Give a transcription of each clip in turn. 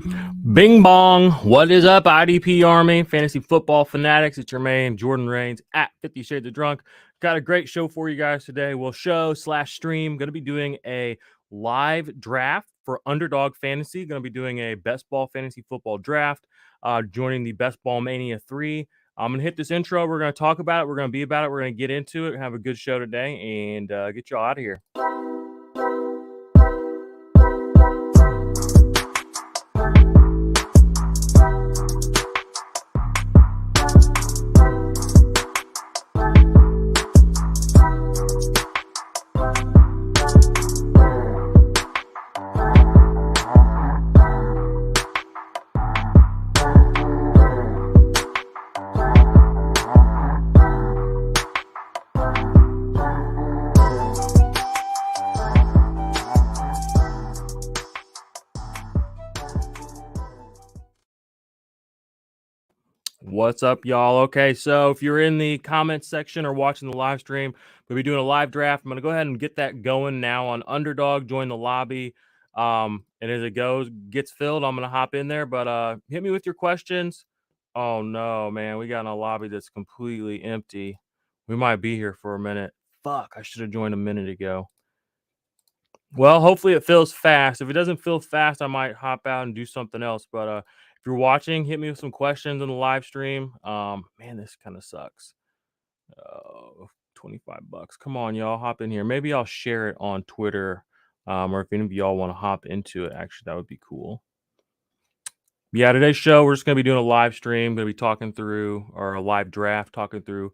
Bing bong. What is up, IDP Army, Fantasy Football Fanatics? It's your man, Jordan Rains at 50 Shades of Drunk. Got a great show for you guys today. We'll show/stream. Going to be doing a live draft for Underdog Fantasy. Going to be doing a best ball fantasy football draft, joining the Best Ball Mania 3. I'm going to hit this intro. We're going to talk about it. We're going to be about it. We're going to get into it. Have a good show today and get y'all out of here. What's up, y'all? Okay, so if you're in the comments section or watching the live stream, we'll be doing a live draft. I'm going to go ahead and get that going now on Underdog. Join the lobby. And as it gets filled, I'm going to hop in there. But hit me with your questions. Oh, no, man. We got in a lobby that's completely empty. We might be here for a minute. Fuck, I should have joined a minute ago. Well, hopefully it fills fast. If it doesn't fill fast, I might hop out and do something else. But if you're watching, hit me with some questions on the live stream. Man, this kind of sucks. 25 bucks. Come on, y'all, hop in here. Maybe I'll share it on Twitter. Or if any of y'all want to hop into it, actually, that would be cool. Yeah, today's show, we're just going to be doing a live stream. Going to be talking through, or a live draft, talking through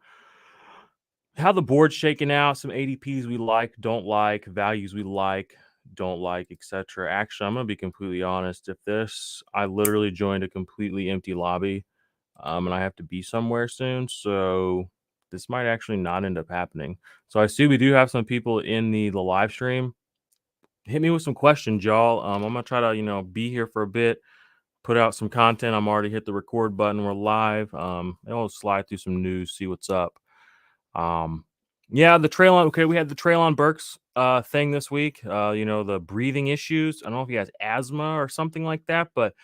how the board's shaking out, some ADPs we like, don't like, values we like, don't like, etc. Actually, I'm going to be completely honest. I literally joined a completely empty lobby, and I have to be somewhere soon, so this might actually not end up happening. So I see we do have some people in the live stream. Hit me with some questions, y'all. I'm going to try to, be here for a bit, put out some content. I'm already hit the record button. We're live. And I'll slide through some news, see what's up. Yeah, the Traylon. Okay, we had the Traylon Burks thing this week. The breathing issues. I don't know if he has asthma or something like that, but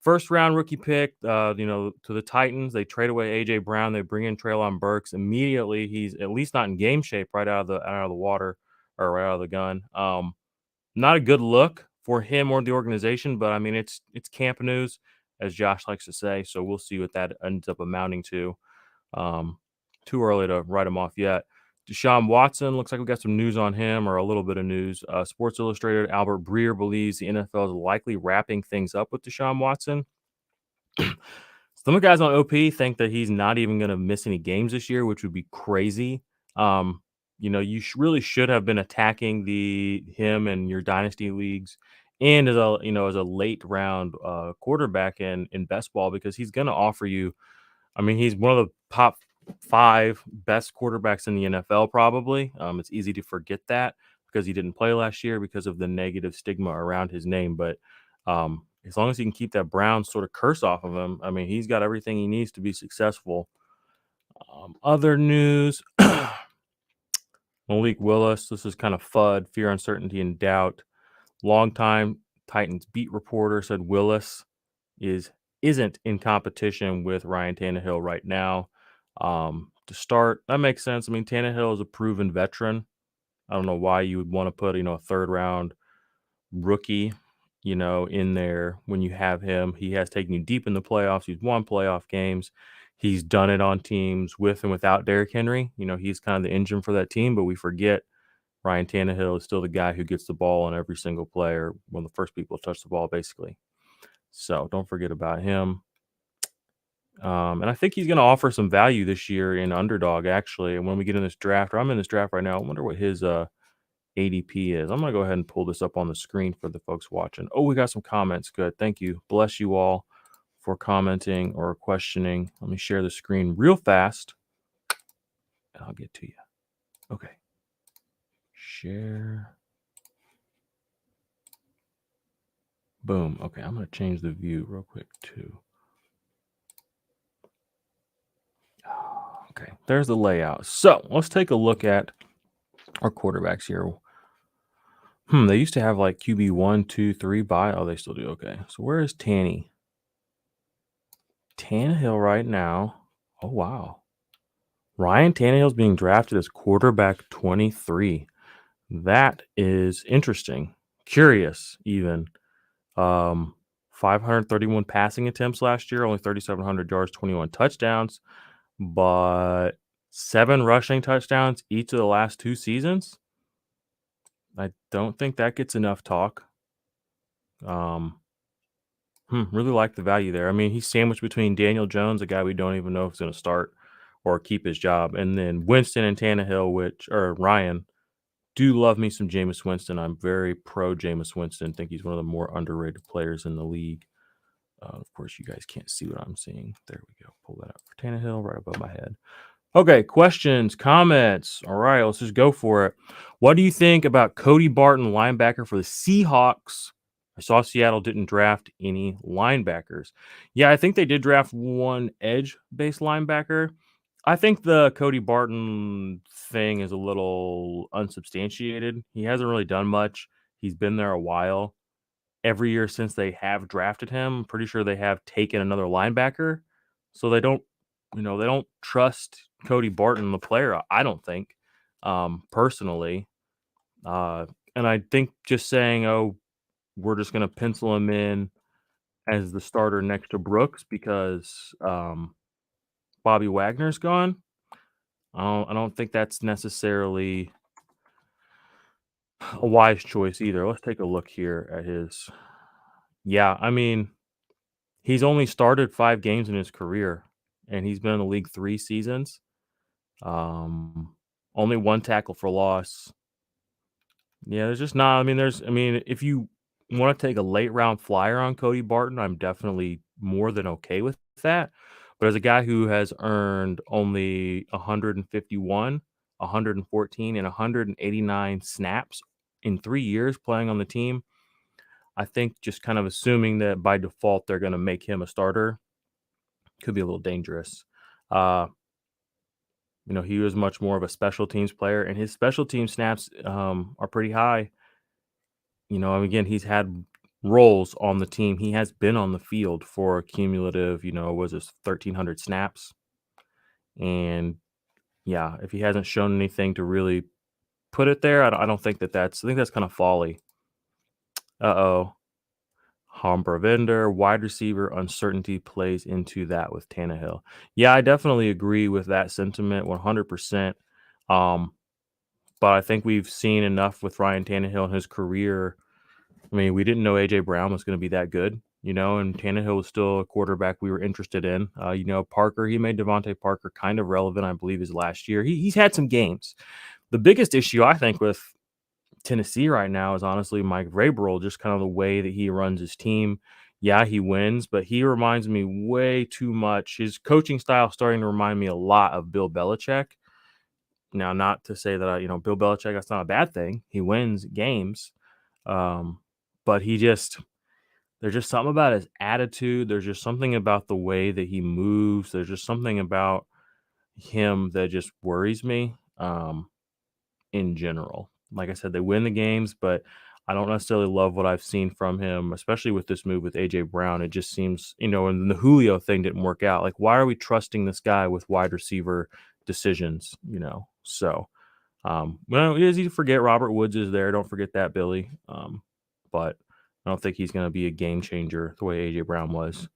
first round rookie pick, to the Titans. They trade away AJ Brown. They bring in Traylon Burks. Immediately, he's at least not in game shape right out of the water or right out of the gun. Not a good look for him or the organization, but I mean it's camp news, as Josh likes to say. So we'll see what that ends up amounting to. Too early to write him off yet. Deshaun Watson, looks like we got some news on him, or a little bit of news. Sports Illustrated, Albert Breer believes the NFL is likely wrapping things up with Deshaun Watson. Some of the guys on OP think that he's not even going to miss any games this year, which would be crazy. You really should have been attacking him and your dynasty leagues, and as a late round quarterback in best ball, because he's going to offer you. I mean, he's one of the top 5 best quarterbacks in the NFL, probably. It's easy to forget that because he didn't play last year because of the negative stigma around his name. But as long as he can keep that Brown sort of curse off of him, I mean, he's got everything he needs to be successful. Other news, Malik Willis. This is kind of FUD, fear, uncertainty, and doubt. Longtime Titans beat reporter said Willis isn't in competition with Ryan Tannehill right now. To start, that makes sense. I mean, Tannehill is a proven veteran. I don't know why you would want to put, a third round rookie, in there when you have him. He has taken you deep in the playoffs. He's won playoff games. He's done it on teams with and without Derrick Henry. He's kind of the engine for that team, but we forget Ryan Tannehill is still the guy who gets the ball on every single play, or one of the first people to touch the ball, basically. So don't forget about him. And I think he's going to offer some value this year in Underdog, actually. And when we get in this draft, or I'm in this draft right now, I wonder what his ADP is. I'm going to go ahead and pull this up on the screen for the folks watching. Oh, we got some comments. Good. Thank you. Bless you all for commenting or questioning. Let me share the screen real fast, and I'll get to you. Okay. Share. Boom. Okay, I'm going to change the view real quick, too. Okay, there's the layout. So let's take a look at our quarterbacks here. They used to have like QB 1, 2, 3 by. Oh, they still do. Okay. So where is Tanny? Tannehill right now. Oh wow. Ryan Tannehill's being drafted as quarterback 23. That is interesting. Curious, even. 531 passing attempts last year, only 3,700 yards, 21 touchdowns, but 7 rushing touchdowns each of the last 2 seasons. I don't think that gets enough talk. Um, really like the value there. I mean, he's sandwiched between Daniel Jones, a guy we don't even know if he's going to start or keep his job, and then Winston and Tannehill, or Ryan. Do love me some Jameis Winston. I'm very pro Jameis Winston. Think he's one of the more underrated players in the league. Of course, you guys can't see what I'm seeing. There we go. Pull that up for Tannehill right above my head. Okay, questions, comments. All right, let's just go for it. What do you think about Cody Barton, linebacker for the Seahawks? I saw Seattle didn't draft any linebackers. Yeah, I think they did draft one edge-based linebacker. I think the Cody Barton thing is a little unsubstantiated. He hasn't really done much. He's been there a while. Every year since they have drafted him, I'm pretty sure they have taken another linebacker. So they don't, they don't trust Cody Barton, the player, I don't think, personally. Uh, and I think just saying, oh, we're just going to pencil him in as the starter next to Brooks because Bobby Wagner's gone. I don't think that's necessarily a wise choice either. Let's take a look here at his. Yeah, I mean, he's only started 5 games in his career, and he's been in the league 3 seasons. Only 1 tackle for loss. Yeah, there's just not. If you want to take a late round flyer on Cody Barton, I'm definitely more than okay with that. But as a guy who has earned only 151, 114, and 189 snaps in 3 years playing on the team, I think just kind of assuming that by default they're going to make him a starter could be a little dangerous. Uh, he was much more of a special teams player, and his special team snaps are pretty high. Again, he's had roles on the team. He has been on the field for a cumulative, was this 1,300 snaps? And yeah, if he hasn't shown anything to really put it there, I don't think I think that's kind of folly. Uh-oh. Humber vendor, wide receiver uncertainty plays into that with Tannehill. Yeah, I definitely agree with that sentiment 100%. But I think we've seen enough with Ryan Tannehill in his career. I mean, we didn't know A.J. Brown was going to be that good, and Tannehill was still a quarterback we were interested in. Parker, he made Devontae Parker kind of relevant, I believe, his last year. He's had some games. The biggest issue, I think, with Tennessee right now is honestly Mike Vrabel, just kind of the way that he runs his team. Yeah, he wins, but he reminds me way too much. His coaching style starting to remind me a lot of Bill Belichick. Now, not to say that Bill Belichick, that's not a bad thing. He wins games, but there's just something about his attitude. There's just something about the way that he moves. There's just something about him that just worries me. In general. Like I said, they win the games, but I don't necessarily love what I've seen from him, especially with this move with AJ Brown. It just seems, and the Julio thing didn't work out. Like, why are we trusting this guy with wide receiver decisions? So well, it is easy to forget Robert Woods is there. Don't forget that, Billy. But I don't think he's going to be a game changer the way AJ Brown was.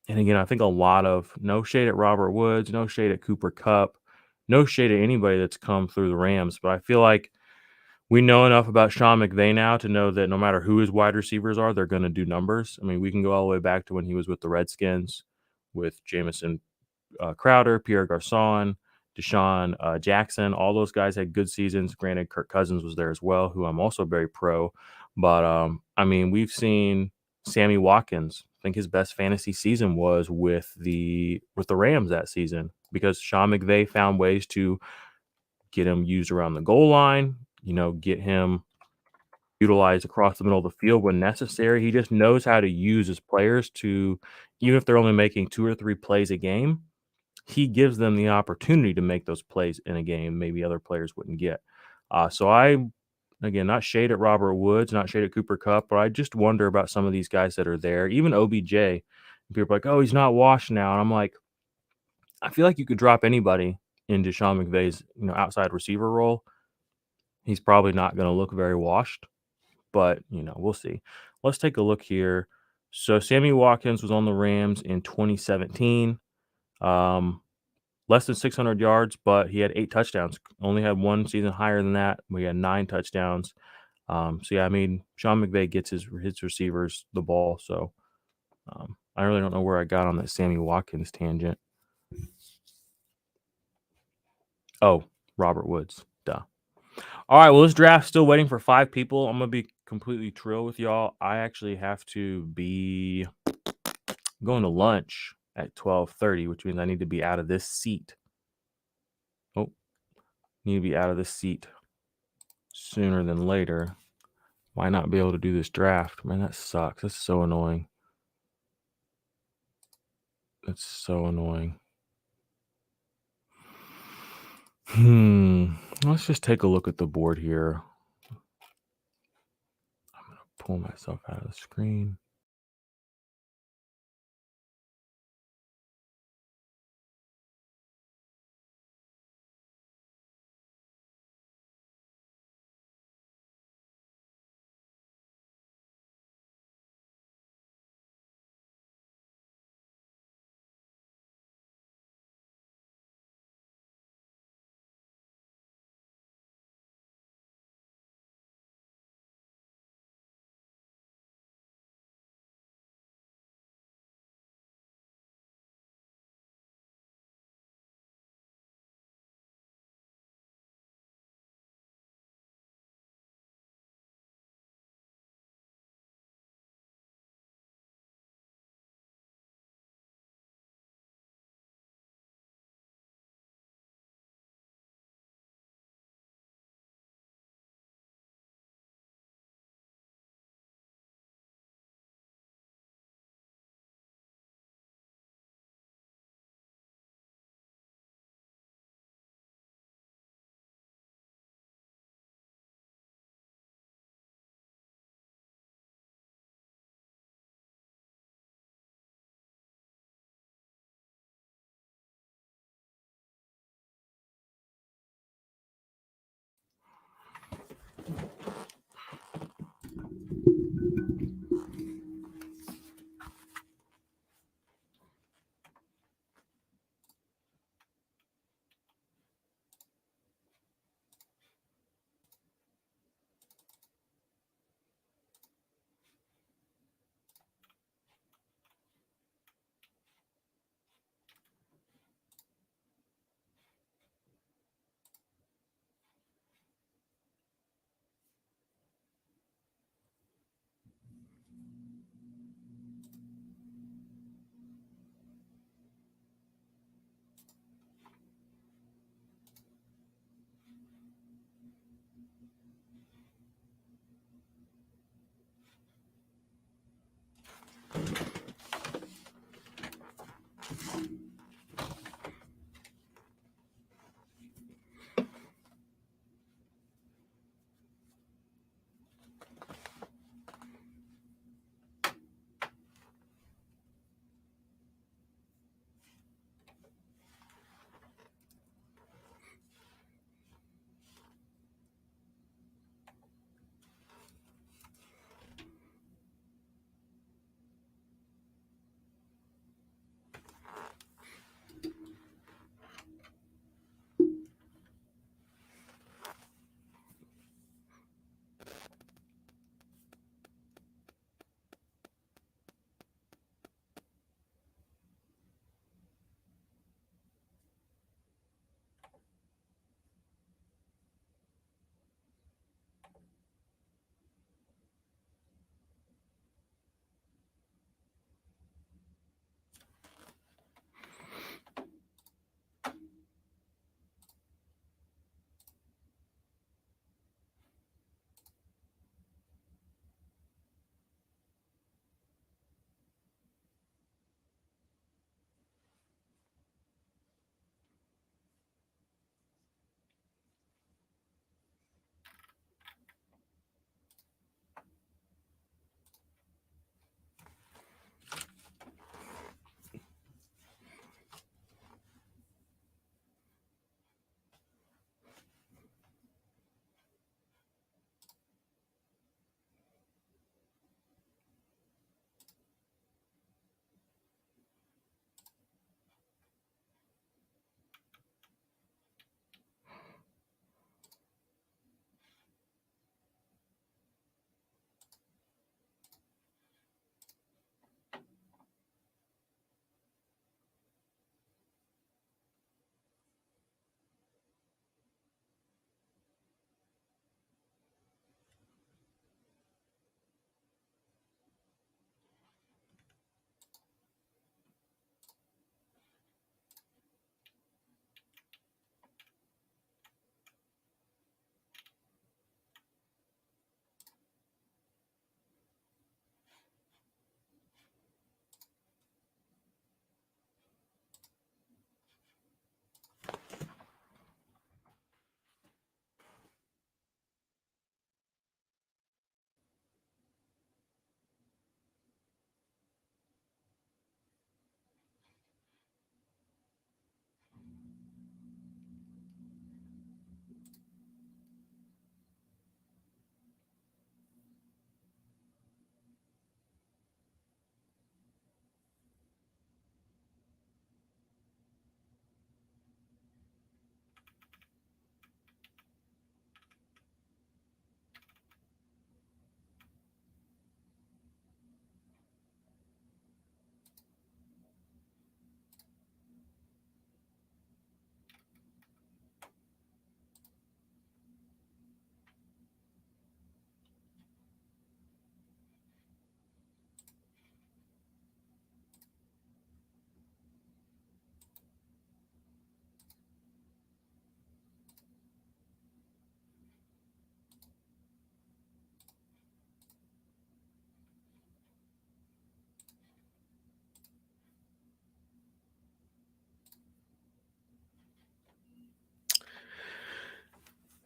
And again, I think a lot of no shade at Robert Woods, no shade at Cooper Kupp, no shade at anybody that's come through the Rams. But I feel like we know enough about Sean McVay now to know that no matter who his wide receivers are, they're going to do numbers. I mean, we can go all the way back to when he was with the Redskins with Jamison Crowder, Pierre Garcon, Deshaun Jackson. All those guys had good seasons. Granted, Kirk Cousins was there as well, who I'm also very pro. But, we've seen Sammy Watkins. I think his best fantasy season was with the Rams that season because Sean McVay found ways to get him used around the goal line, get him utilized across the middle of the field when necessary. He just knows how to use his players to, even if they're only making 2 or 3 plays a game, he gives them the opportunity to make those plays in a game maybe other players wouldn't get. So I Again, not shade at Robert Woods, not shade at Cooper Kupp, but I just wonder about some of these guys that are there. Even OBJ. People are like, "Oh, he's not washed now," and I'm like, I feel like you could drop anybody into Sean McVay's outside receiver role. He's probably not going to look very washed, but we'll see. Let's take a look here. So Sammy Watkins was on the Rams in 2017. Less than 600 yards, but he had 8 touchdowns. Only had one season higher than that. We had 9 touchdowns. So yeah, I mean, Sean McVay gets his receivers the ball. So I really don't know where I got on that Sammy Watkins tangent. Oh, Robert Woods. Duh. All right, well, this draft's still waiting for 5 people. I'm gonna be completely trill with y'all. I actually have to be going to lunch at 12:30, which means I need to be out of this seat. Oh, need to be out of this seat sooner than later. Might not be able to do this draft. Man, that sucks. That's so annoying. That's so annoying. Let's just take a look at the board here. I'm gonna pull myself out of the screen.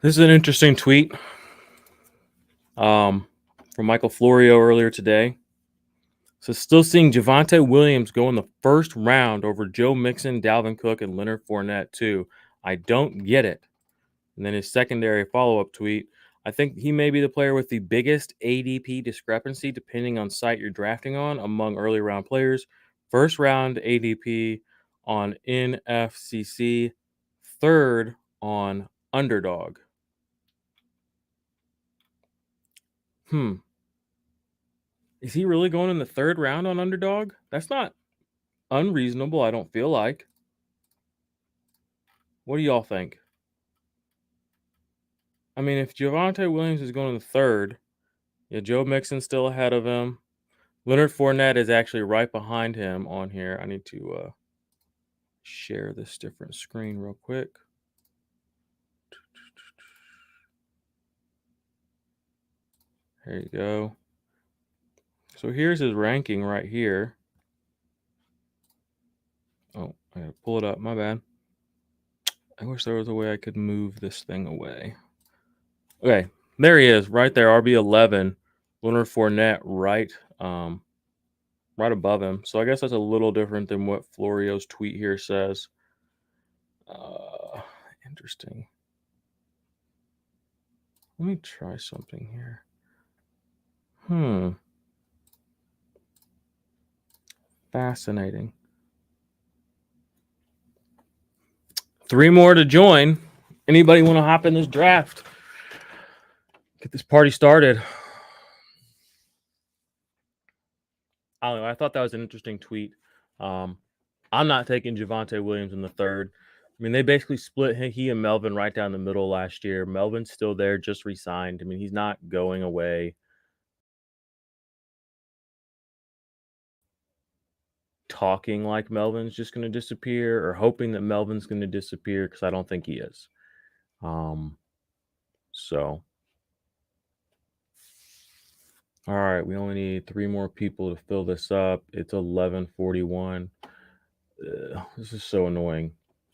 This is an interesting tweet from Michael Florio earlier today. So still seeing Javonte Williams go in the first round over Joe Mixon, Dalvin Cook, and Leonard Fournette too. I don't get it. And then his secondary follow-up tweet. I think he may be the player with the biggest ADP discrepancy depending on site you're drafting on among early round players. First round ADP on NFCC, third on Underdog. Is he really going in the third round on Underdog? That's not unreasonable, I don't feel like. What do y'all think? I mean, if Javonte Williams is going in the third, yeah, Joe Mixon's still ahead of him. Leonard Fournette is actually right behind him on here. I need to share this different screen real quick. There you go. So here's his ranking right here. Oh, I gotta pull it up. My bad. I wish there was a way I could move this thing away. Okay, there he is, right there, RB11. Leonard Fournette, right above him. So I guess that's a little different than what Florio's tweet here says. Interesting. Let me try something here. Fascinating. 3 more to join. Anybody want to hop in this draft? Get this party started. I don't know. I thought that was an interesting tweet. I'm not taking Javonte Williams in the third. I mean, they basically split he and Melvin right down the middle last year. Melvin's still there, just re-signed. I mean, he's not going away. Talking like Melvin's just going to disappear or hoping that Melvin's going to disappear because I don't think he is. So, all right, we only need 3 more people to fill this up. It's 11:41. This is so annoying.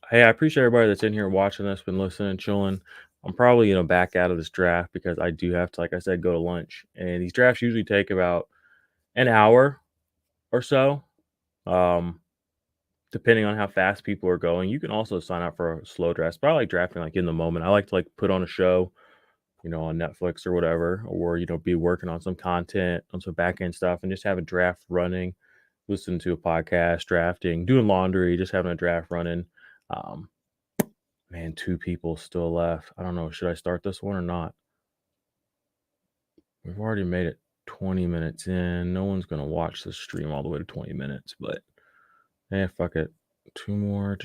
Hey, I appreciate everybody that's in here watching this, been listening, chilling. I'm probably, back out of this draft because I do have to, like I said, go to lunch. And these drafts usually take about an hour or so. Depending on how fast people are going. You can also sign up for a slow draft. But I like drafting like in the moment. I like to put on a show, on Netflix or whatever, or be working on some content, on some back end stuff, and just have a draft running, listen to a podcast, drafting, doing laundry, just having a draft running. Man, 2 people still left. I don't know. Should I start this one or not? We've already made it 20 minutes in. No one's gonna watch the stream all the way to 20 minutes, but fuck it. 2 more.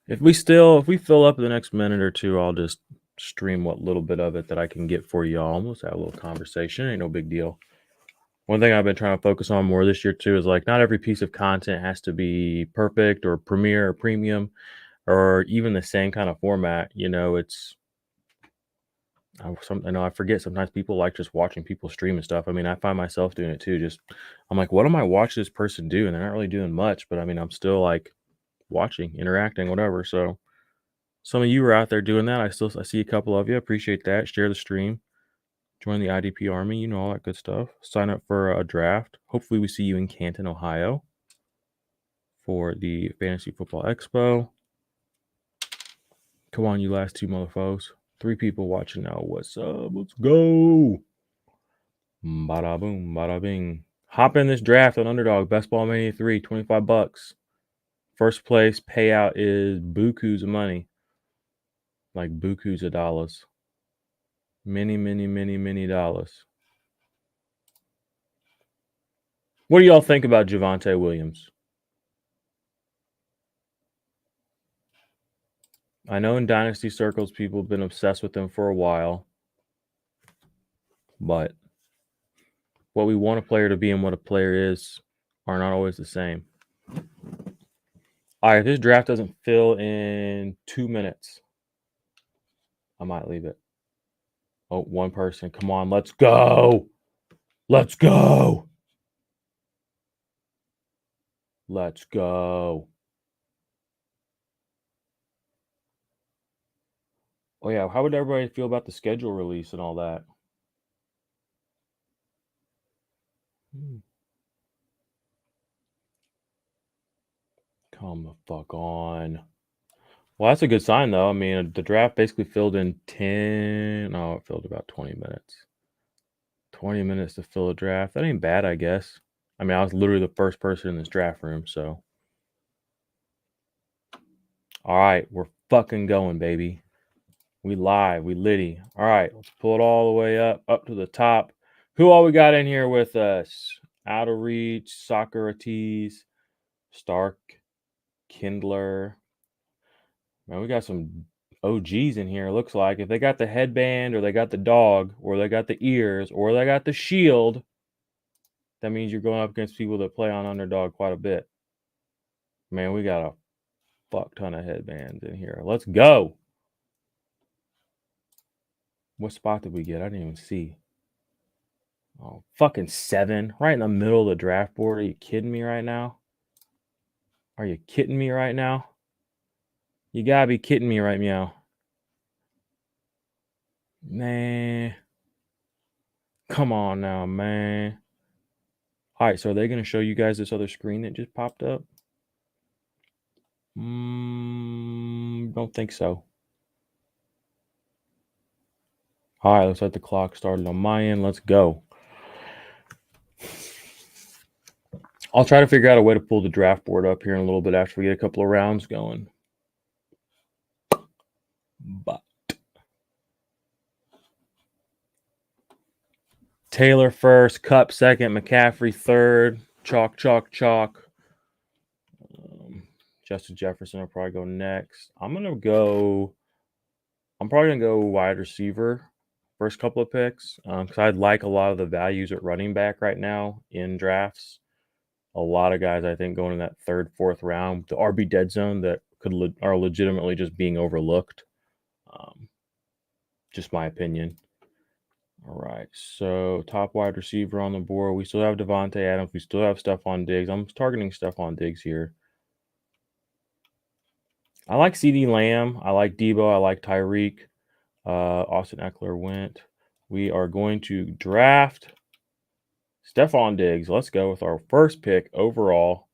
If we fill up the next minute or two, I'll just stream what little bit of it that I can get for y'all. We'll just have a little conversation. Ain't no big deal. One thing I've been trying to focus on more this year too is not every piece of content has to be perfect or premiere or premium or even the same kind of format. I know I forget sometimes people like just watching people stream and stuff. I mean, I find myself doing it too. I'm like, what am I watching this person do? And they're not really doing much, but I mean, I'm still watching, interacting, whatever. So some of you are out there doing that. I see a couple of you. Appreciate that. Share the stream. Join the IDP Army. All that good stuff. Sign up for a draft. Hopefully we see you in Canton, Ohio for the Fantasy Football Expo. Come on, you last 2 motherfuckers. 3 people watching now. What's up? Let's go. Bada boom, bada bing. Hop in this draft on Underdog. Best Ball Mania 3, $25. First place payout is bukus of money. Like bukus of dollars. Many, many, many, many dollars. What do y'all think about Javonte Williams? I know in dynasty circles, people have been obsessed with him for a while. But what we want a player to be and what a player is are not always the same. All right, if this draft doesn't fill in 2 minutes, I might leave it. Oh, 1 person. Come on, let's go. Let's go. Let's go. Oh yeah, how would everybody feel about the schedule release and all that? Hmm, come the fuck on. Well, that's a good sign though. I mean, the draft basically filled in 10. No, it filled about 20 minutes. 20 minutes to fill a draft. That ain't bad, I guess. I mean, I was literally the first person in this draft room, so. All right, we're fucking going, baby. We live, we litty. All right, let's pull it all the way up to the top. Who all we got in here with us? Out of Reach, Socrates, Stark, Kindler. Man, we got some OGs in here. Looks like if they got the headband, or they got the dog, or they got the ears, or they got the shield, that means you're going up against people that play on Underdog quite a bit. Man, we got a fuck ton of headbands in here. Let's go. What spot did we get? I didn't even see. Oh, fucking 7. Right in the middle of the draft board. Are you kidding me right now? Are you kidding me right now? You gotta be kidding me right now. Man. Come on now, man. All right, so are they going to show you guys this other screen that just popped up? Don't think so. All right, looks like the clock started on my end. Let's go. I'll try to figure out a way to pull the draft board up here in a little bit after we get a couple of rounds going. But Taylor first, Cup second, McCaffrey third, chalk. Justin Jefferson will probably go next. I'm probably gonna go wide receiver first couple of picks because I'd like a lot of the values at running back right now in drafts. A lot of guys I think going in that third, fourth round, the RB dead zone that are legitimately just being overlooked. Just my opinion. All right, so top wide receiver on the board. We still have Devontae Adams. We still have Stephon Diggs. I'm targeting Stephon Diggs here. I like CeeDee Lamb. I like Debo. I like Tyreek. Austin Eckler went. We are going to draft Stephon Diggs. Let's go with our first pick overall.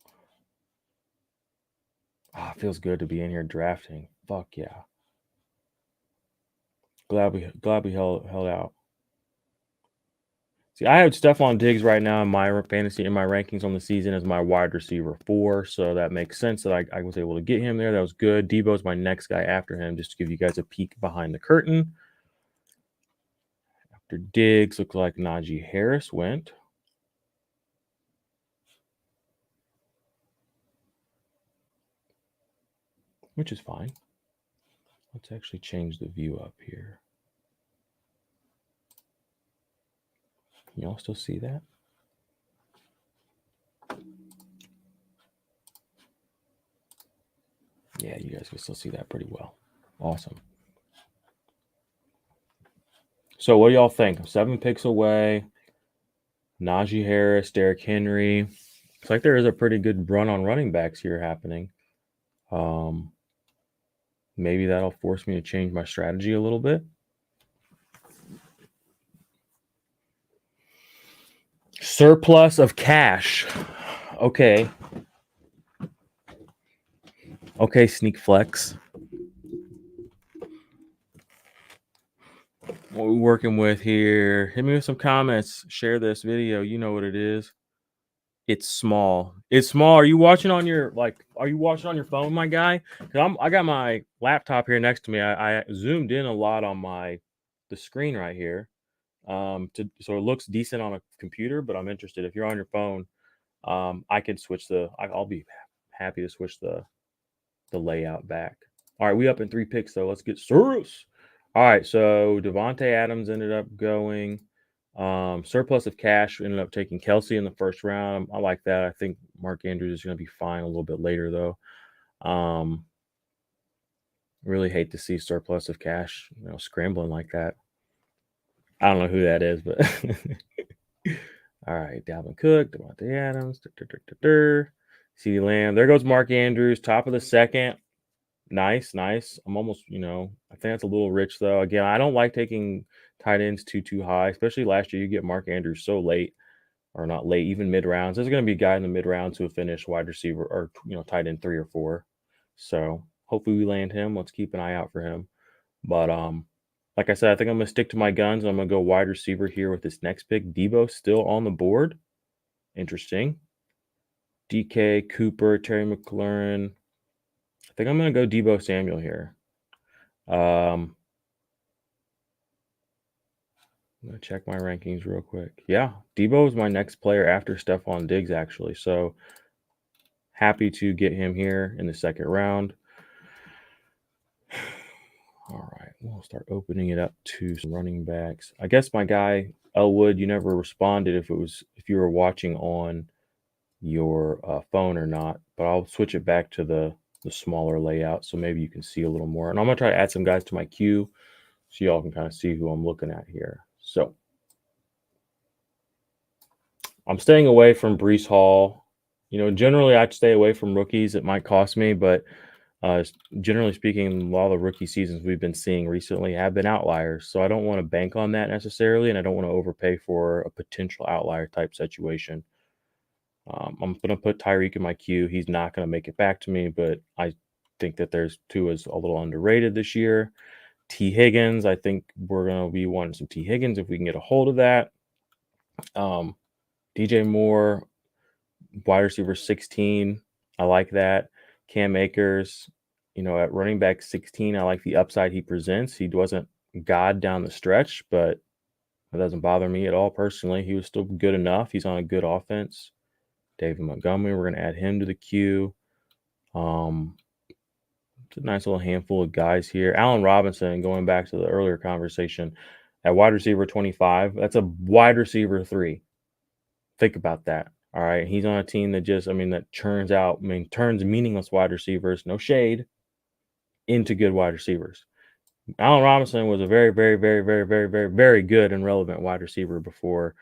It feels good to be in here drafting. Fuck yeah. Glad we held out. See, I have Stephon Diggs right now in my fantasy, in my rankings on the season as my wide receiver 4, so that makes sense that I was able to get him there. That was good. Debo's my next guy after him, just to give you guys a peek behind the curtain. After Diggs, looks like Najee Harris went. Which is fine. Let's actually change the view up here. Can y'all still see that? Yeah, you guys can still see that pretty well. Awesome. So what do y'all think? I'm 7 picks away. Najee Harris, Derrick Henry. Looks like there is a pretty good run on running backs here happening. Maybe that'll force me to change my strategy a little bit. Surplus of cash. Okay. Okay, Sneak Flex. What we working with here? Hit me with some comments. Share this video. You know what it is. It's small. It's small. Are you watching on your phone, my guy? Because I got my laptop here next to me. I zoomed in a lot on the screen right here. So it looks decent on a computer, but I'm interested. If you're on your phone, I can switch I'll be happy to switch the layout back. All right, we up in 3 picks though. Let's get serious. All right, so Devontae Adams ended up going. Surplus of cash ended up taking Kelsey in the first round. I like that. I think Mark Andrews is going to be fine a little bit later though. Really hate to see surplus of cash, scrambling like that. I don't know who that is, but all right, Dalvin Cook, Devontae Adams, CeeDee Lamb. There goes Mark Andrews, top of the second. Nice, nice. I'm almost, I think that's a little rich though. Again, I don't like taking tight ends too high, especially last year. You get Mark Andrews so late, or not late, even mid rounds. There's going to be a guy in the mid rounds who will finish wide receiver or tight end 3 or 4. So hopefully we land him. Let's keep an eye out for him. But like I said, I think I'm gonna stick to my guns. I'm gonna go wide receiver here with this next pick. Debo still on the board. Interesting. DK, Cooper, Terry McLaurin. I think I'm gonna go Debo Samuel here. I'm gonna check my rankings real quick. Yeah, Debo is my next player after Stephon Diggs, actually. So happy to get him here in the second round. All right, we'll start opening it up to some running backs. I guess my guy Elwood, you never responded if you were watching on your phone or not, but I'll switch it back to the smaller layout so maybe you can see a little more. And I'm gonna try to add some guys to my queue so y'all can kind of see who I'm looking at here. So I'm staying away from Brees Hall. Generally I'd stay away from rookies. It might cost me, but generally speaking, a lot of the rookie seasons we've been seeing recently have been outliers. So I don't want to bank on that necessarily, and I don't want to overpay for a potential outlier type situation. I'm going to put Tyreek in my queue. He's not going to make it back to me, but I think that there's two is a little underrated this year. T. Higgins, I think we're going to be wanting some T. Higgins if we can get a hold of that. DJ Moore, wide receiver 16. I like that. Cam Akers, at running back 16, I like the upside he presents. He wasn't God down the stretch, but it doesn't bother me at all personally. He was still good enough. He's on a good offense. David Montgomery, we're going to add him to the queue. It's a nice little handful of guys here. Allen Robinson, going back to the earlier conversation, at wide receiver 25, that's a wide receiver 3. Think about that. All right. He's on a team that that turns meaningless wide receivers, no shade, into good wide receivers. Allen Robinson was a very, very, very, very, very, very, very good and relevant wide receiver before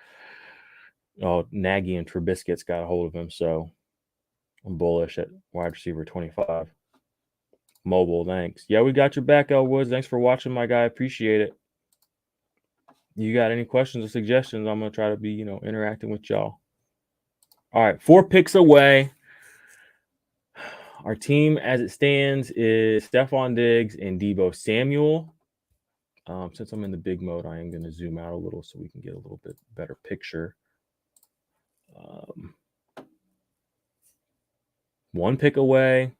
Nagy and Trubisky's got a hold of him. So I'm bullish at wide receiver 25. Mobile, thanks. Yeah, we got your back, Elwood. Thanks for watching, my guy. Appreciate it. You got any questions or suggestions? I'm going to try to be, interacting with y'all. All right, 4 picks away. Our team, as it stands, is Stephon Diggs and Debo Samuel. Since I'm in the big mode, I am going to zoom out a little so we can get a little bit better picture. 1 pick away.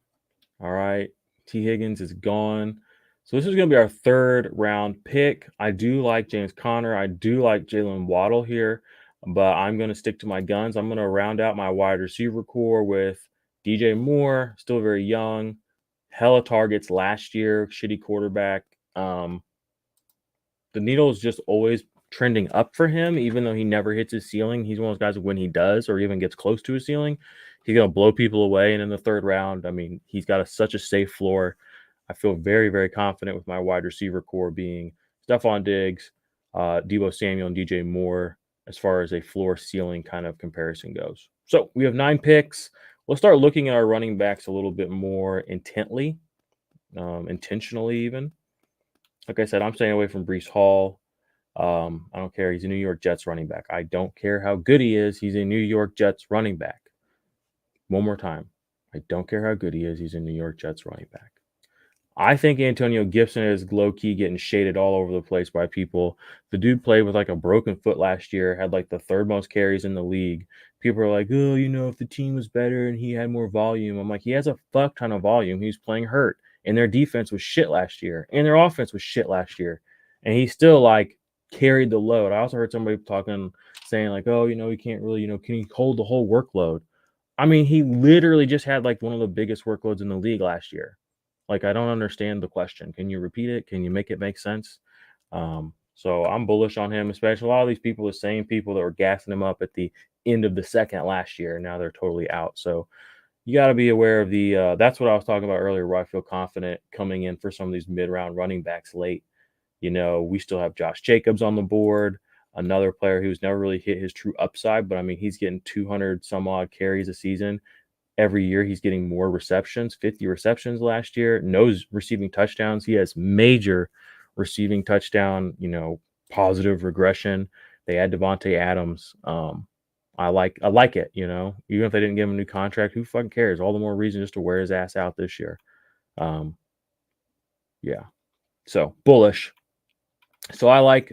All right. T. Higgins is gone. So this is going to be our 3rd round pick. I do like James Conner. I do like Jalen Waddle here, but I'm going to stick to my guns. I'm going to round out my wide receiver core with DJ Moore, still very young, hella targets last year, shitty quarterback. The needle is just always trending up for him, even though he never hits his ceiling. He's one of those guys when he does or even gets close to his ceiling, he's going to blow people away. And in the 3rd round, he's got such a safe floor. I feel very, very confident with my wide receiver core being Stephon Diggs, Debo Samuel, and DJ Moore as far as a floor ceiling kind of comparison goes. So we have 9 picks. We'll start looking at our running backs a little bit more intently, intentionally even. Like I said, I'm staying away from Brees Hall. I don't care. He's a New York Jets running back. I don't care how good he is. He's a New York Jets running back. One more time. I don't care how good he is. He's a New York Jets running back. I think Antonio Gibson is low-key getting shaded all over the place by people. The dude played with like a broken foot last year, had like the 3rd most carries in the league. People are like, oh, if the team was better and he had more volume. I'm like, he has a fuck ton of volume. He's playing hurt. And their defense was shit last year. And their offense was shit last year. And he still like carried the load. I also heard somebody saying like, oh, he can't really, can he hold the whole workload? He literally just had like one of the biggest workloads in the league last year. Like, I don't understand the question. Can you repeat it? Can you make it make sense? So I'm bullish on him, especially a lot of these people, the same people that were gassing him up at the end of the second last year. Now they're totally out. So you got to be aware of that's what I was talking about earlier, where I feel confident coming in for some of these mid-round running backs late. We still have Josh Jacobs on the board, another player who's never really hit his true upside, but he's getting 200 some odd carries a season. every year he's getting more receptions, 50 receptions last year, no receiving touchdowns. He has major receiving touchdown, positive regression. They had Devontae Adams. I like it, even if they didn't give him a new contract, who fucking cares? All the more reason just to wear his ass out this year. Yeah. So bullish. So I like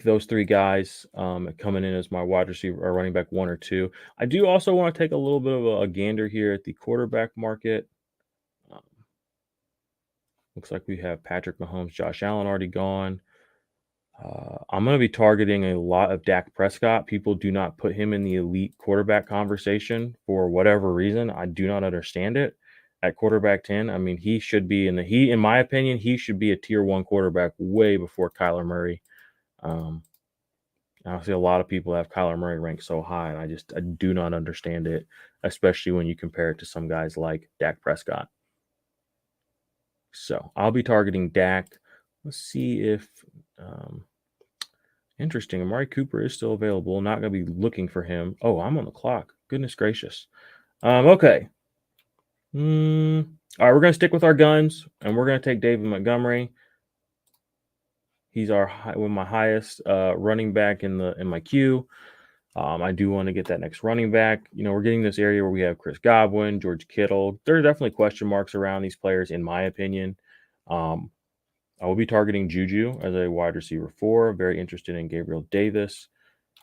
those three guys coming in as my wide receiver or running back 1 or 2. I do also want to take a little bit of a gander here at the quarterback market. Um, looks like we have Patrick Mahomes, Josh Allen already gone. I'm going to be targeting a lot of Dak Prescott. People do not put him in the elite quarterback conversation for whatever reason. I do not understand it. At quarterback 10, I mean, he should be in my opinion, he should be a tier 1 quarterback way before Kyler Murray. I see a lot of people have Kyler Murray ranked so high, and I do not understand it, especially when you compare it to some guys like Dak Prescott. So I'll be targeting Dak. Let's see if interesting. Amari Cooper is still available. Not going to be looking for him. Oh, I'm on the clock. Goodness gracious. Okay. All right, we're going to stick with our guns, and we're going to take David Montgomery. He's my highest running back in my queue. I do want to get that next running back. We're getting this area where we have Chris Godwin, George Kittle. There are definitely question marks around these players, in my opinion. I will be targeting Juju as a wide receiver 4. Very interested in Gabriel Davis.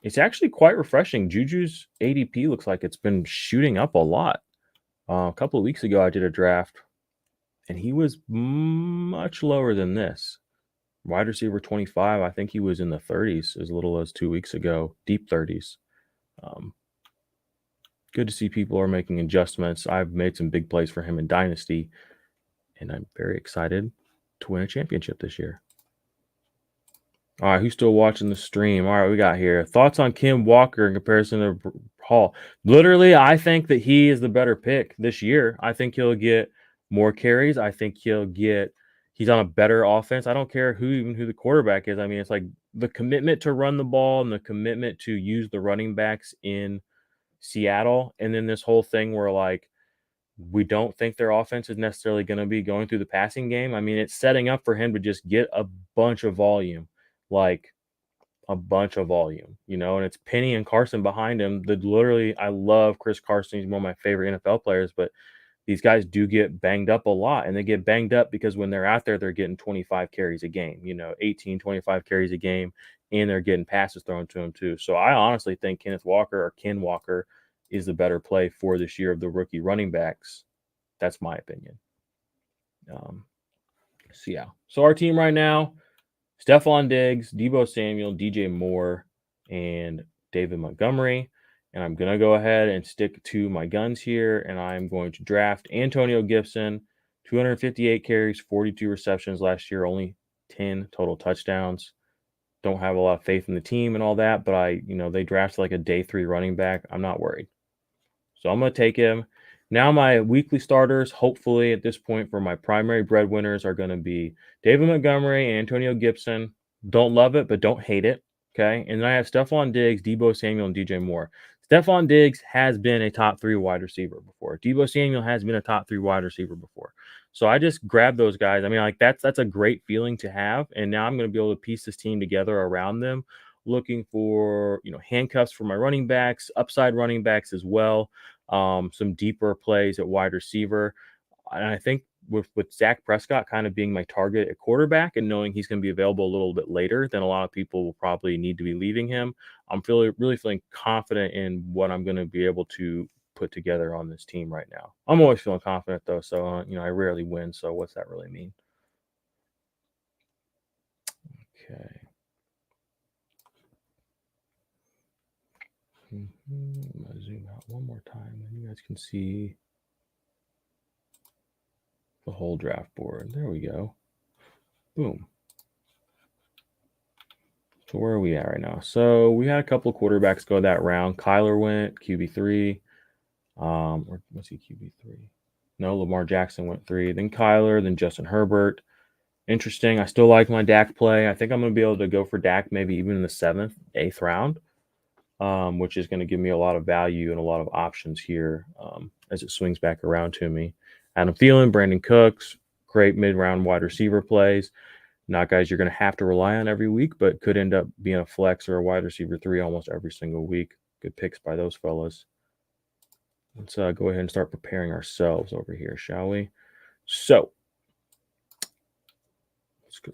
It's actually quite refreshing. Juju's ADP looks like it's been shooting up a lot. A couple of weeks ago, I did a draft, and he was much lower than this. Wide receiver 25, I think he was in the 30s as little as 2 weeks ago, deep 30s. Good to see people are making adjustments. I've made some big plays for him in Dynasty, and I'm very excited to win a championship this year. All right, who's still watching the stream? All right, we got here. Thoughts on Kim Walker in comparison to Hall? Literally, I think that he is the better pick this year. I think he'll get more carries. I think he's on a better offense. I don't care who the quarterback is. I mean, it's like the commitment to run the ball and the commitment to use the running backs in Seattle. And then this whole thing where like, we don't think their offense is necessarily going to be going through the passing game. I mean, it's setting up for him to just get a bunch of volume, and it's Penny and Carson behind him. I love Chris Carson. He's one of my favorite NFL players, but these guys do get banged up a lot, and they get banged up because when they're out there, they're getting 25 carries a game, 18, 25 carries a game, and they're getting passes thrown to them too. So I honestly think Ken Walker is the better play for this year of the rookie running backs. That's my opinion. So our team right now, Stephon Diggs, Deebo Samuel, DJ Moore, and David Montgomery. And I'm going to go ahead and stick to my guns here, and I'm going to draft Antonio Gibson, 258 carries, 42 receptions last year, only 10 total touchdowns. Don't have a lot of faith in the team and all that, but they drafted like a day 3 running back. I'm not worried. So I'm going to take him. Now my weekly starters, hopefully at this point for my primary breadwinners, are going to be David Montgomery and Antonio Gibson. Don't love it, but don't hate it. Okay. And then I have Stephon Diggs, Deebo Samuel, and DJ Moore. Stephon Diggs has been a top 3 wide receiver before. Deebo Samuel has been a top 3 wide receiver before. So I just grabbed those guys. I mean, like that's a great feeling to have. And now I'm going to be able to piece this team together around them, looking for, handcuffs for my running backs, upside running backs as well. Some deeper plays at wide receiver. And I think with Dak Prescott kind of being my target at quarterback and knowing he's going to be available a little bit later than a lot of people will probably need to be leaving him, I'm really feeling confident in what I'm going to be able to put together on this team right now. I'm always feeling confident though. So, I rarely win. So what's that really mean? Okay. I'm going to zoom out one more time and you guys can see the whole draft board. There we go. Boom. So where are we at right now? So we had a couple of quarterbacks go that round. Kyler went QB3. Or what's he QB3? No, Lamar Jackson went 3. Then Kyler, then Justin Herbert. Interesting. I still like my Dak play. I think I'm going to be able to go for Dak maybe even in the 7th, 8th round. which is going to give me a lot of value and a lot of options here as it swings back around to me. Adam Thielen, Brandon Cooks, great mid-round wide receiver plays. Not guys you're going to have to rely on every week, but could end up being a flex or a wide receiver 3 almost every single week. Good picks by those fellas. Let's go ahead and start preparing ourselves over here, shall we? So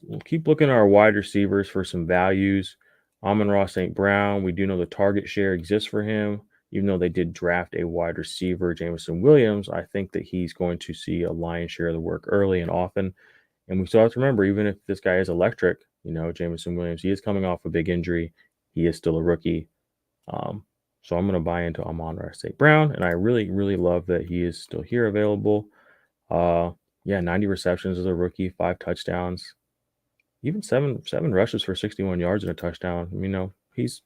we'll keep looking at our wide receivers for some values. Amon-Ra St. Brown, we do know the target share exists for him. Even though they did draft a wide receiver, Jameson Williams, I think that he's going to see a lion's share of the work early and often. And we still have to remember, even if this guy is electric, Jameson Williams, he is coming off a big injury. He is still a rookie. So I'm going to buy into Amon-Ra St. Brown, and I really, really love that he is still here available. 90 receptions as a rookie, 5 touchdowns, even seven rushes for 61 yards and a touchdown. He's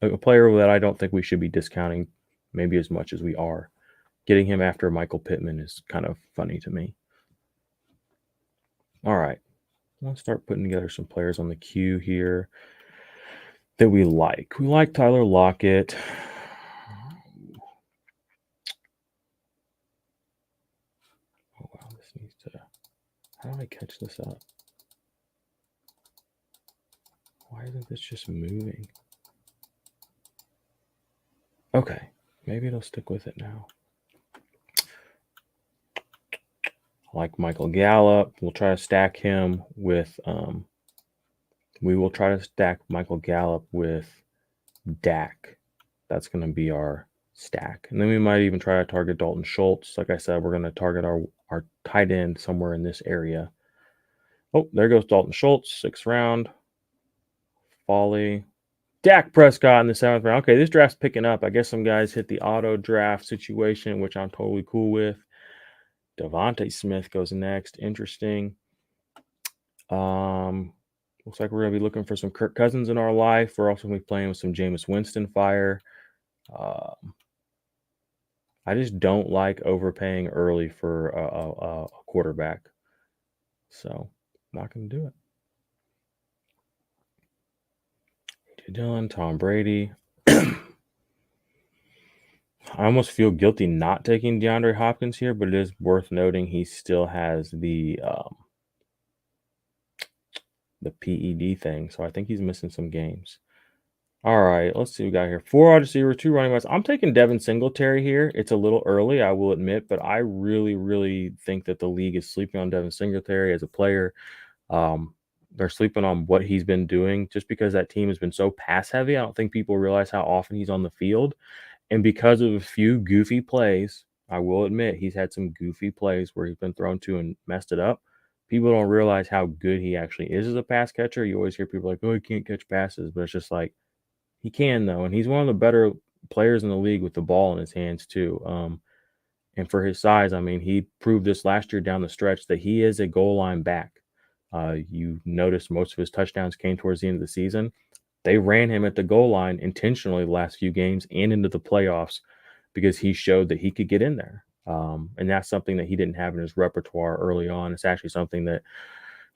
a player that I don't think we should be discounting maybe as much as we are. Getting him after Michael Pittman is kind of funny to me. All right. Let's start putting together some players on the queue here that we like. We like Tyler Lockett. Oh, wow. This needs to... How do I catch this up? Why isn't this just moving? Okay. Maybe it'll stick with it now. I like Michael Gallup. We'll try to stack him with... we will try to stack Michael Gallup with Dak. That's going to be our stack. And then we might even try to target Dalton Schultz. Like I said, we're going to target our tight end somewhere in this area. Oh, there goes Dalton Schultz, 6th round. Folly. Dak Prescott in the 7th round. Okay, this draft's picking up. I guess some guys hit the auto draft situation, which I'm totally cool with. Devontae Smith goes next. Interesting. Looks like we're going to be looking for some Kirk Cousins in our life. We're also going to be playing with some Jameis Winston fire. I just don't like overpaying early for a quarterback. So, I'm not going to do it. Dylan, Tom Brady. I almost feel guilty not taking DeAndre Hopkins here, but it is worth noting he still has the PED thing. So I think he's missing some games. All right, let's see what we got here. 4 wide receivers, 2 running backs. I'm taking Devin Singletary here. It's a little early, I will admit, but I really, really think that the league is sleeping on Devin Singletary as a player. They're sleeping on what he's been doing just because that team has been so pass heavy. I don't think people realize how often he's on the field. And because of a few goofy plays, I will admit he's had some goofy plays where he's been thrown to and messed it up. People don't realize how good he actually is as a pass catcher. You always hear people like, oh, he can't catch passes. But it's just like, he can, though. And he's one of the better players in the league with the ball in his hands, too. And for his size, I mean, he proved this last year down the stretch that he is a goal line back. You notice most of his touchdowns came towards the end of the season. They ran him at the goal line intentionally the last few games and into the playoffs because he showed that he could get in there. And that's something that he didn't have in his repertoire early on. It's actually something that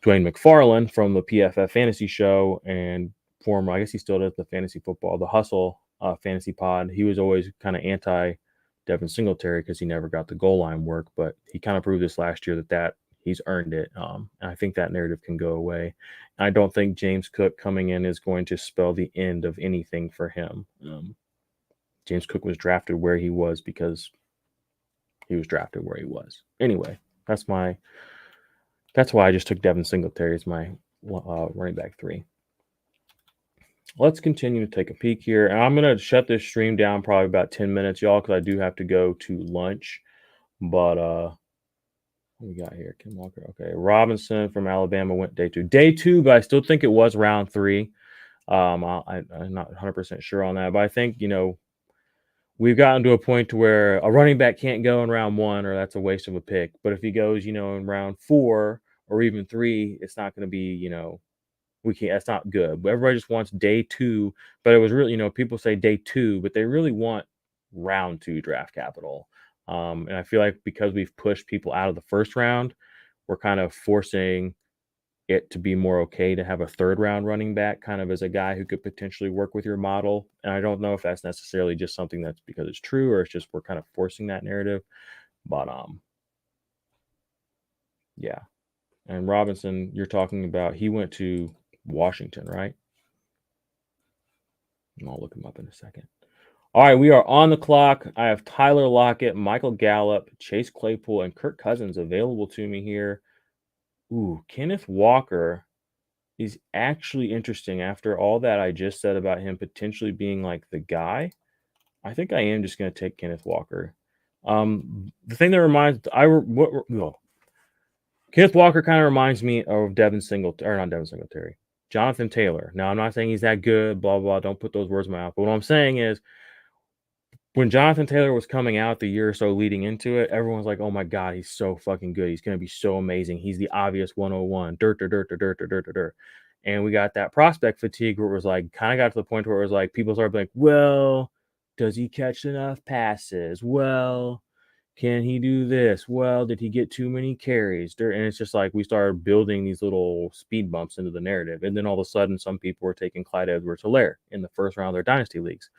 Dwayne McFarland from the PFF Fantasy Show and former, I guess he still does the fantasy football, the Hustle Fantasy Pod. He was always kind of anti Devin Singletary because he never got the goal line work, but he kind of proved this last year that he's earned it. And I think that narrative can go away. I don't think James Cook coming in is going to spell the end of anything for him. James Cook was drafted where he was because he was drafted where he was. Anyway, that's why I just took Devin Singletary as my running back 3. Let's continue to take a peek here. And I'm going to shut this stream down probably about 10 minutes, y'all, because I do have to go to lunch. But what we got here? Kim Walker. Okay. Robinson from Alabama went day 2. Day 2, but I still think it was round 3. I'm not 100% sure on that. But I think, we've gotten to a point to where a running back can't go in round 1 or that's a waste of a pick. But if he goes, in round 4 or even 3, it's not going to be, we can't. That's not good. Everybody just wants day 2, but it was really, people say day 2, but they really want round 2 draft capital. And I feel like because we've pushed people out of the first round, we're kind of forcing it to be more okay to have a third round running back kind of as a guy who could potentially work with your model. And I don't know if that's necessarily just something that's because it's true or it's just we're kind of forcing that narrative. But yeah. And Robinson, you're talking about he went to Washington, right? I'll look him up in a second. All right, we are on the clock. I have Tyler Lockett, Michael Gallup, Chase Claypool, and Kirk Cousins available to me here. Ooh, Kenneth Walker is actually interesting after all that I just said about him potentially being like the guy. I think I am just going to take Kenneth Walker. The thing that reminds Kenneth Walker kind of reminds me of Devin Singletary, or not Devin Singletary, Jonathan Taylor. Now, I'm not saying he's that good, blah, blah, blah. Don't put those words in my mouth. But what I'm saying is when Jonathan Taylor was coming out the year or so leading into it, everyone's like, oh my God, he's so fucking good. He's going to be so amazing. He's the obvious 101. Dirt, dirt, dirt, dirt, dirt, dirt, dirt, dirt. And we got that prospect fatigue where it was like, kind of got to the point where it was like, people started being like, well, does he catch enough passes? Well, can he do this? Well, did he get too many carries? And it's just like we started building these little speed bumps into the narrative. And then all of a sudden, some people were taking Clyde Edwards-Helaire in the first round of their dynasty leagues.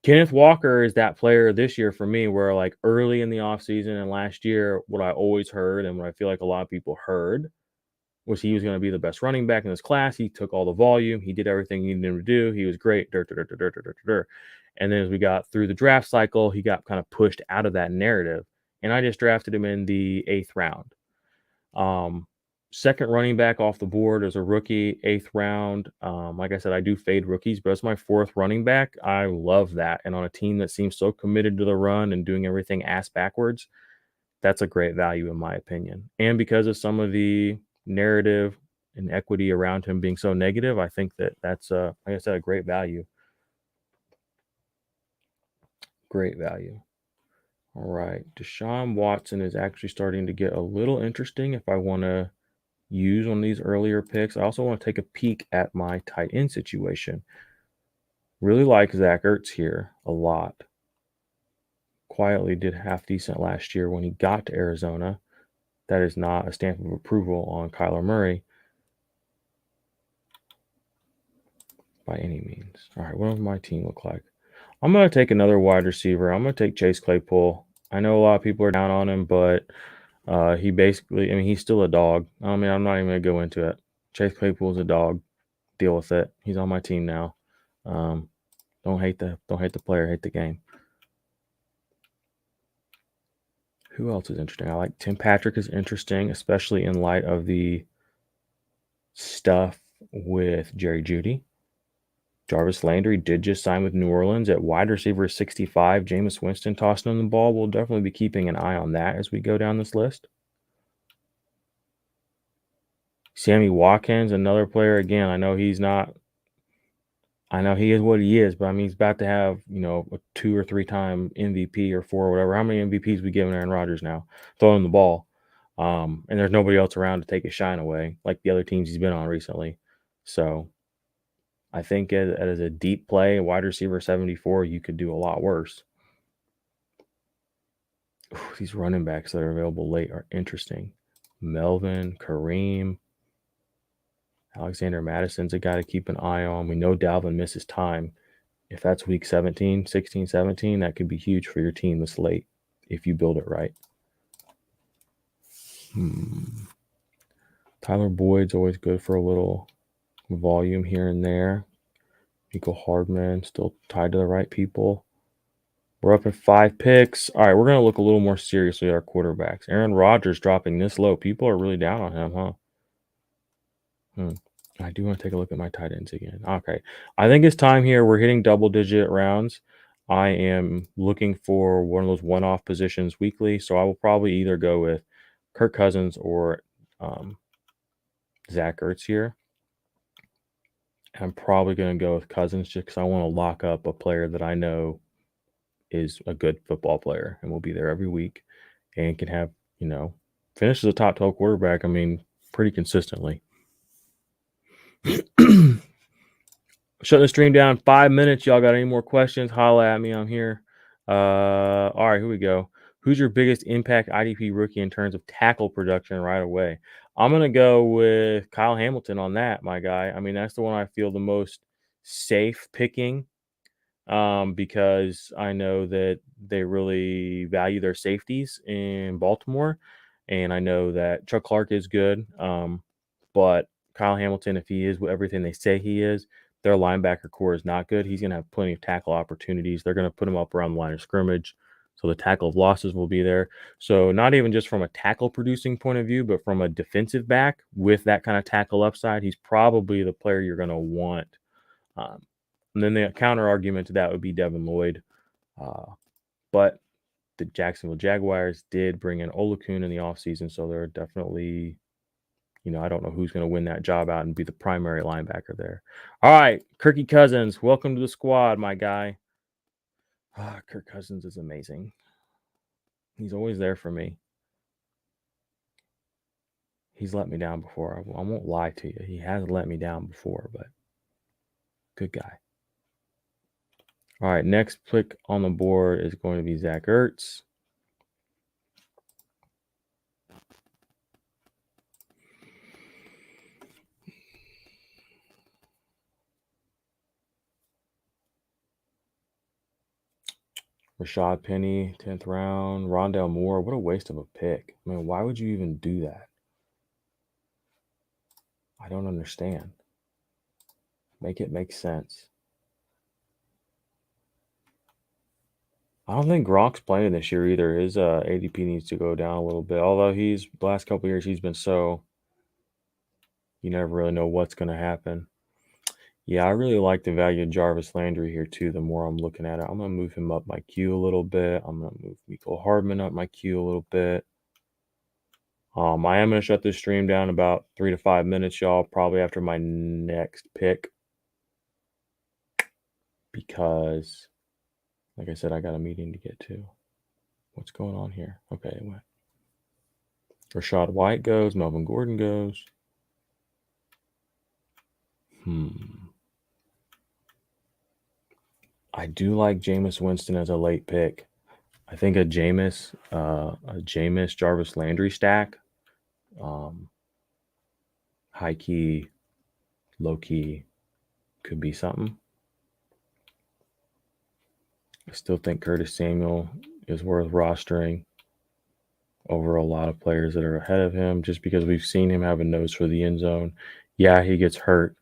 Kenneth Walker is that player this year for me where like early in the offseason and last year, what I always heard and what I feel like a lot of people heard was he was going to be the best running back in this class. He took all the volume. He did everything he needed to do. He was great. Dirt, dirt, dirt, dirt, dirt, dirt, dirt. And then as we got through the draft cycle, he got kind of pushed out of that narrative. And I just drafted him in the 8th round. Second running back off the board as a rookie, 8th round. Like I said, I do fade rookies, but it's my 4th running back. I love that. And on a team that seems so committed to the run and doing everything ass backwards, that's a great value in my opinion. And because of some of the narrative and equity around him being so negative, I think that that's, like I said, a great value. Great value. All right. Deshaun Watson is actually starting to get a little interesting if I want to use on these earlier picks. I also want to take a peek at my tight end situation. Really like Zach Ertz here a lot. Quietly did half decent last year when he got to Arizona. That is not a stamp of approval on Kyler Murray by any means. All right, what does my team look like? I'm going to take another wide receiver. I'm going to take Chase Claypool. I know a lot of people are down on him, but he basically, I mean, he's still a dog. I mean, I'm not even going to go into it. Chase Claypool's a dog. Deal with it. He's on my team now. Don't hate the player, hate the game. Who else is interesting? I like Tim Patrick is interesting, especially in light of the stuff with Jerry Jeudy. Jarvis Landry did just sign with New Orleans at wide receiver 65. Jameis Winston tossing him the ball. We'll definitely be keeping an eye on that as we go down this list. Sammy Watkins, another player. Again, I know he is what he is, but I mean, he's about to have, a 2 or 3 time MVP or 4 or whatever. How many MVPs we giving Aaron Rodgers now? Throwing the ball. And there's nobody else around to take his shine away like the other teams he's been on recently. So I think as a deep play, wide receiver 74, you could do a lot worse. Ooh, these running backs that are available late are interesting. Melvin, Kareem, Alexander Madison's a guy to keep an eye on. We know Dalvin misses time. If that's week 17, 16, 17, that could be huge for your team this late if you build it right. Tyler Boyd's always good for a little volume here and there. Nico Hardman still tied to the right people. We're up at 5 picks. All right, we're going to look a little more seriously at our quarterbacks. Aaron Rodgers dropping this low. People are really down on him, huh? I do want to take a look at my tight ends again. Okay. I think it's time here. We're hitting double-digit rounds. I am looking for one of those one-off positions weekly, so I will probably either go with Kirk Cousins or Zach Ertz here. I'm probably going to go with Cousins just because I want to lock up a player that I know is a good football player and will be there every week and can have, finish as a top 12 quarterback, I mean, pretty consistently. Shutting the stream down 5 minutes. Y'all got any more questions? Holla at me. I'm here. All right, here we go. Who's your biggest impact IDP rookie in terms of tackle production right away? I'm gonna go with Kyle Hamilton on that, my guy. I mean, that's the one I feel the most safe picking, because I know that they really value their safeties in Baltimore, and I know that Chuck Clark is good, but Kyle Hamilton, if he is everything they say he is, their linebacker core is not good. He's going to have plenty of tackle opportunities. They're going to put him up around the line of scrimmage, so the tackle of losses will be there. So not even just from a tackle producing point of view, but from a defensive back with that kind of tackle upside, he's probably the player you're going to want. Um, and then the counter argument to that would be Devin Lloyd. But the Jacksonville Jaguars did bring in Olakun in the offseason, so they're definitely, I don't know who's going to win that job out and be the primary linebacker there. All right, Kirky Cousins, welcome to the squad, my guy. Kirk Cousins is amazing. He's always there for me. He's let me down before. I won't lie to you. He has let me down before, but good guy. All right, next pick on the board is going to be Zach Ertz. Rashad Penny, 10th round. Rondale Moore, what a waste of a pick. I mean, why would you even do that? I don't understand. Make it make sense. I don't think Gronk's playing this year either. His ADP needs to go down a little bit. Although the last couple years he's been so, you never really know what's going to happen. Yeah, I really like the value of Jarvis Landry here too. The more I'm looking at it, I'm going to move him up my queue a little bit. I'm going to move Mecole Hardman up my queue a little bit. I am going to shut this stream down about 3 to 5 minutes, y'all, probably after my next pick. Because, like I said, I got a meeting to get to. What's going on here? Okay, it went. Rashad White goes. Melvin Gordon goes. I do like Jameis Winston as a late pick. I think a Jameis Jarvis Landry stack, high key, low key, could be something. I still think Curtis Samuel is worth rostering over a lot of players that are ahead of him, just because we've seen him have a nose for the end zone. Yeah, he gets hurt,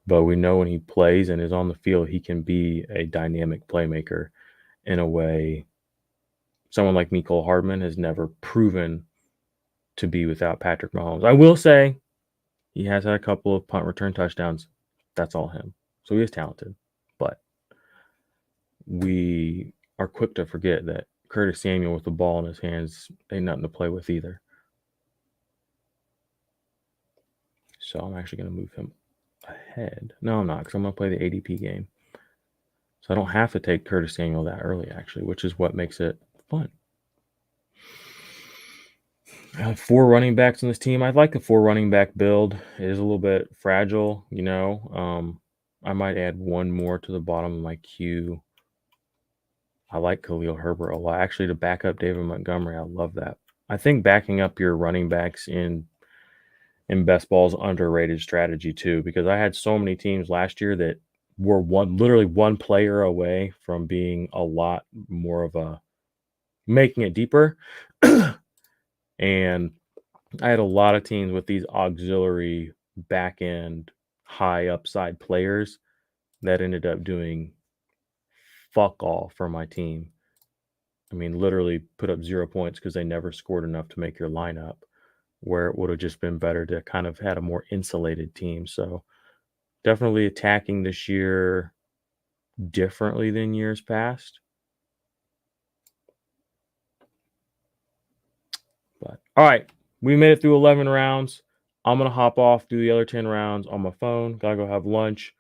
but we know when he plays and is on the field, he can be a dynamic playmaker in a way someone like Mecole Hardman has never proven to be without Patrick Mahomes. I will say he has had a couple of punt return touchdowns. That's all him. So he is talented. But we are quick to forget that Curtis Samuel with the ball in his hands ain't nothing to play with either. So I'm actually going to move him ahead. No, I'm not, because I'm going to play the ADP game. So I don't have to take Curtis Samuel that early, actually, which is what makes it fun. I have 4 running backs on this team. I'd like a 4 running back build. It is a little bit fragile, I might add one more to the bottom of my queue. I like Khalil Herbert a lot. Actually, to back up David Montgomery, I love that. I think backing up your running backs in best ball is underrated strategy too, because I had so many teams last year that were literally one player away from being a lot more of a making it deeper. And I had a lot of teams with these auxiliary back end high upside players that ended up doing fuck all for my team. I mean, literally put up 0 points because they never scored enough to make your lineup, where it would have just been better to kind of had a more insulated team. So definitely attacking this year differently than years past. But all right, we made it through 11 rounds. I'm going to hop off, do the other 10 rounds on my phone. Got to go have lunch.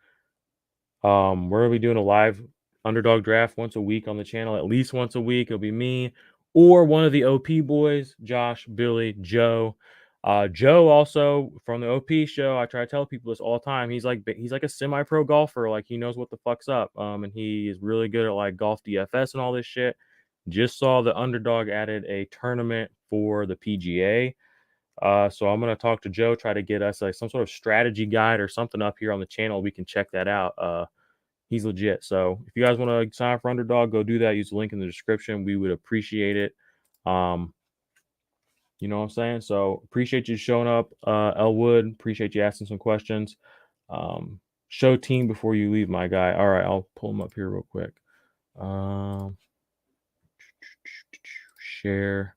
We're going to be doing a live Underdog draft once a week on the channel, at least once a week. It'll be me or one of the OP boys, Josh, Billy, Joe. Joe also from the OP show. I try to tell people this all the time. He's like a semi-pro golfer. Like, he knows what the fuck's up. And he is really good at like golf DFS and all this shit. Just saw the Underdog added a tournament for the PGA. So I'm gonna talk to Joe, try to get us like some sort of strategy guide or something up here on the channel. We can check that out. He's legit. So if you guys want to sign up for Underdog, go do that. Use the link in the description. We would appreciate it. Um, you know what I'm saying? So appreciate you showing up, Elwood. Appreciate you asking some questions. Show team before you leave, my guy. All right, I'll pull him up here real quick. Um, share,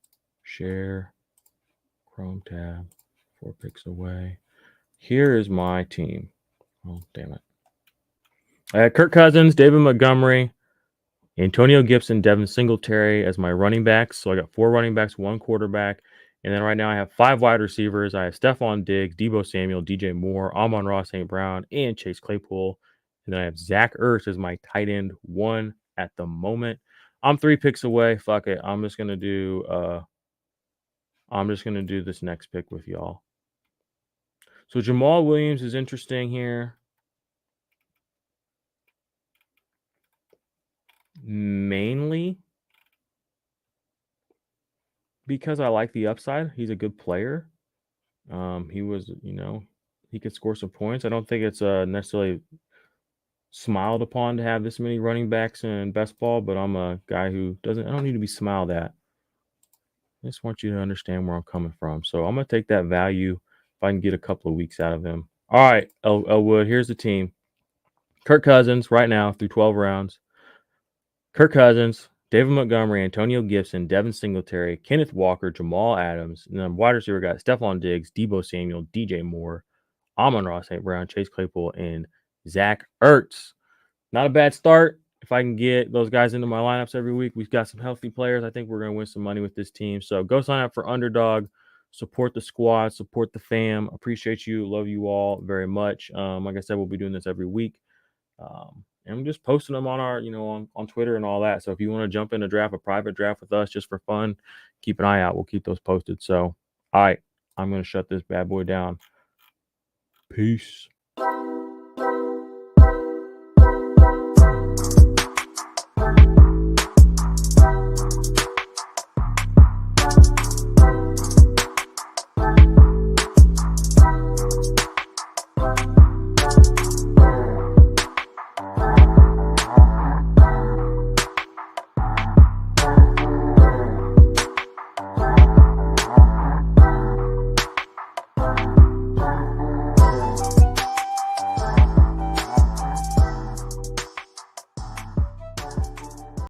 Chrome tab, 4 picks away. Here is my team. Oh, damn it. I had Kirk Cousins, David Montgomery, Antonio Gibson, Devin Singletary as my running backs. So I got 4 running backs, 1 quarterback. And then right now I have 5 wide receivers. I have Stephon Diggs, Debo Samuel, DJ Moore, Amon-Ra St. Brown, and Chase Claypool. And then I have Zach Ertz as my tight end 1 at the moment. I'm 3 picks away. Fuck it. I'm just gonna do this next pick with y'all. So Jamal Williams is interesting here. Mainly because I like the upside. He's a good player. He was, he could score some points. I don't think it's necessarily smiled upon to have this many running backs in best ball, but I'm a guy who I don't need to be smiled at. I just want you to understand where I'm coming from. So I'm going to take that value if I can get a couple of weeks out of him. All right, Elwood, here's the team. Kirk Cousins right now through 12 rounds. Kirk Cousins, David Montgomery, Antonio Gibson, Devin Singletary, Kenneth Walker, Jamal Adams, and then wide receiver got Stephon Diggs, Debo Samuel, DJ Moore, Amon-Ra St. Brown, Chase Claypool, and Zach Ertz. Not a bad start. If I can get those guys into my lineups every week, we've got some healthy players. I think we're going to win some money with this team. So go sign up for Underdog. Support the squad. Support the fam. Appreciate you. Love you all very much. Like I said, we'll be doing this every week. And I'm just posting them on our, on Twitter and all that. So if you want to jump in a private draft with us just for fun, keep an eye out. We'll keep those posted. So, all right, I'm going to shut this bad boy down. Peace.